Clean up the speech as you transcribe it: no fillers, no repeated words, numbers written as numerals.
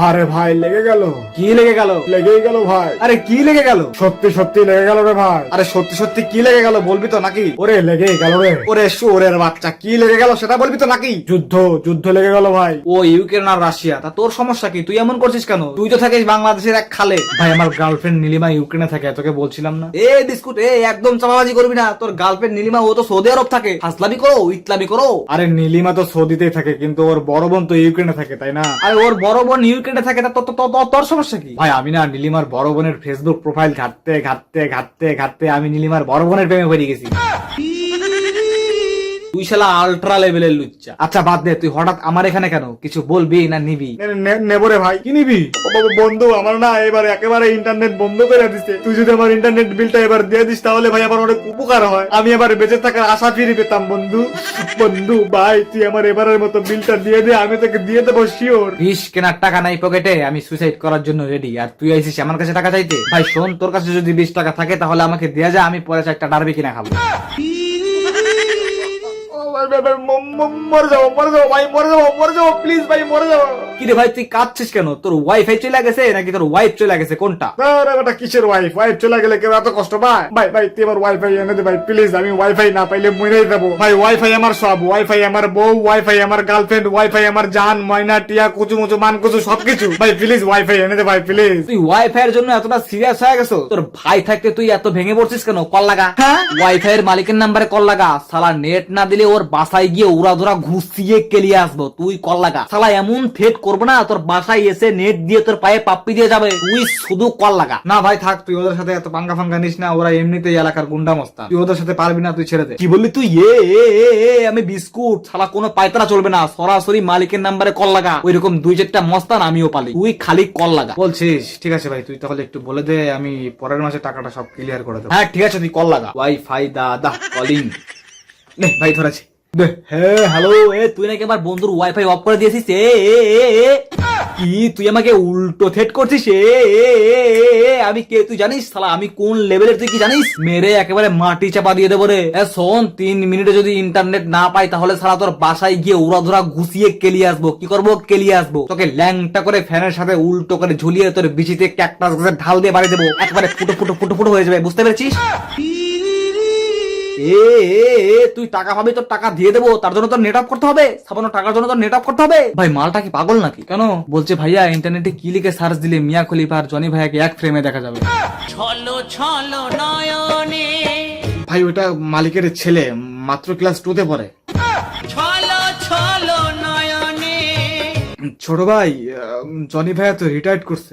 আরে ভাই লেগে গেল। কি লেগে গেল? লেগেই গেল ভাই। আরে কি লেগে গেল? সত্যি সত্যি লেগে গেল রে ভাই। আরে সত্যি সত্যি কি লেগে গেল বলবি তো নাকি? ওরে লেগেই গেল রে। ওরে শুয়োরের বাচ্চা, কি লেগে গেল সেটা বলবি তো নাকি? যুদ্ধ যুদ্ধ লেগে গেল ভাই। ও ইউক্রেন আর রাশিয়া, তা তোর সমস্যা কি? তুই এমন করছিস কেন? তুই তো থাকিস বাংলাদেশের এক খালে। ভাই আমার গার্লফ্রেন্ড নীলিমা ইউক্রেনে থাকে, তোকে বলছিলাম না? এ বিস্কুট, একদম চাপাবাজি করবি না। তোর গার্লফ্রেন্ড নীলিমা ও তো সৌদি আরব থাকে। হাসলামি করো, ইতলামি করো। আরে নীলিমা তো সৌদিতেই থাকে, কিন্তু ওর বড় বোন তো ইউক্রেনে থাকে, তাই না? আরে ওর বড় বোন ইউক্রেনে থাকে, তা তোর সমস্যা কি? ভাই আমি না নীলিমার বড় বোনের ফেসবুক প্রোফাইল ঘাটতে ঘাটতে ঘাটতে ঘাটতে আমি নীলিমার বড় বোনের প্রেমে পড়ে গেছি। তুই শালা আল্ট্রা লেভেলের লুচ্চা। আচ্ছা বাদ দে, তুই হঠাৎ আমার এখানে কেন? কিছু বলবি না নিবি? নেবো রে ভাই। কি নিবি? বন্ধু আমার না এবার একেবারে ইন্টারনেট বন্ধ করে দিছে। তুই যদি আমার ইন্টারনেট বিলটা এবার দিয়ে দিস তাহলে ভাই আমার অনেক উপকার হয়। আমি এবার বেঁচে থাকার আশা ফিরে পেতাম বন্ধু। বন্ধু ভাই তুই আমার এবারের মতো বিলটা দিয়ে দে, আমি তোকে দিয়ে দেবো শিওর। বিষ কেনার টাকা নাই পকেটে, আমি সুইসাইড করার জন্য রেডি, আর তুই আইসিস আমার কাছে টাকা চাইতে? ভাই শোন, তোর কাছে যদি 20 টাকা থাকে তাহলে আমাকে দেয়া যায়, আমি পরে একটা ডারবি কিনা খাবো। মরে যাবো ভাই, মরে যাবো প্লিজ ভাই, মরে যাবো। কিরে ভাই তুই কাঁদছিস কেন? তোর ওয়াইফাই চলে গেছে নাকি তোর ওয়াইফ চলে গেছে, কোনটা? ওটা কিসের ওয়াইফ? ওয়াইফ চলে গেলে কেউ এত কষ্ট পায়? ভাই ভাই তুই এবার ওয়াইফাই এনে দে ভাই প্লিজ, আমি ওয়াইফাই না পাইলে মরেই যাবো ভাই। ওয়াইফাই আমার সব, ওয়াইফাই আমার বউ, ওয়াইফাই আমার গার্লফ্রেন্ড, ওয়াইফাই আমার জান, ময়না, টিয়া, কুচু মুচু মান কুচু সবকিছু। ভাই প্লিজ ওয়াইফাই এনে দে ভাই প্লিজ। তুই ওয়াইফাই এর জন্য এতটা সিরিয়াস হয়ে গেছো? তোর ভাই থাকতে তুই এত ভেঙে পড়ছিস কেন? কল লাগা। হ্যাঁ, ওয়াইফাই এর মালিকের নাম্বারে কল লাগা। শালা নেট না দিলে ওর বাসায় গিয়ে উড়াধুরা ঘুষিয়ে কেলিয়ে আসবো। তুই কল লাগা। শালা এমন ফেট করবো না, তোর বাসায় এসে নেট দিয়ে তোর পায়ে পাপ্পি দিয়ে যাবে। তুই শুধু কল লাগা। না ভাই থাক, তুই ওদের সাথে এত পাঙ্গা ফাঙ্গা নিস না, ওরা এমনিতেই এলাকার গুন্ডা মস্তা। তুই ওদের সাথে পারবি না, তুই ছেড়ে দে। কি বললি তুই? আমি বিস্কুট। শালা কোনো পায়তারা চলবে না, সরাসরি মালিকের নাম্বারে কল লাগা। ওইরকম 2-4টা মস্তান আমিও পালি, তুই খালি কল লাগা। বলছিস? ঠিক আছে ভাই, তুই তাহলে একটু বলে দে, আমি পরের মাসে টাকাটা সব ক্লিয়ার করে দেবো। হ্যাঁ ঠিক আছে, তুই কল লাগা। ওয়াইফাই দাদা কলিং। নে ভাই ধরেছি। হ্যাঁ হ্যালো, তুই নাকি আমার বন্ধুর ওয়াইফাই অফ করে দিয়েছিস? কি তুই আমাকে উল্টো থ্রেট করছিস? আমি কে তুই জানিস? শালা আমি কোন লেভেলের তুই কি জানিস? মেরে একেবারে মাটি চাপা দিয়ে দেবো রে। শোন, 3 মিনিটে যদি ইন্টারনেট না পাই তাহলে শালা তোর বাসায় গিয়ে উড়াধুরা ঘুষিয়ে কেলিয়ে আসবো। কি করবো? কেলিয়ে আসবো। তোকে ল্যাংটা করে ফ্যানের সাথে উল্টো করে ঝুলিয়ে তোর বিচিতে ক্যাকটাস গাছের ঢাল দিয়ে বাড়ি দেবো। একবারে ফুটো ফুটো ফুটো ফুটো হয়ে যাবে, বুঝতে পেরেছিস? তুই টাকা পাবি, তোর টাকা দিয়ে দেবো, তার জন্য তোর নেট অফ করতে হবে। সামান্য টাকার জন্য তোর নেট অফ করতে হবে? ভাই মালটা কি পাগল নাকি? কেন? বলছে ভাইয়া ইন্টারনেটে কি লিখে সার্চ দিলে মিয়া খলিফা আর জনি ভাইয়াকে এক ফ্রেমে দেখা যাবে। ছলো ছলো নয়নে, ভাই ওটা মালিকের ছেলে, মাত্র ক্লাস 2 তে পড়ে। ছলো ছলো নয়নে। ছোট ভাই জনি ভাইয়া তো রিটায়ার্ড করছে।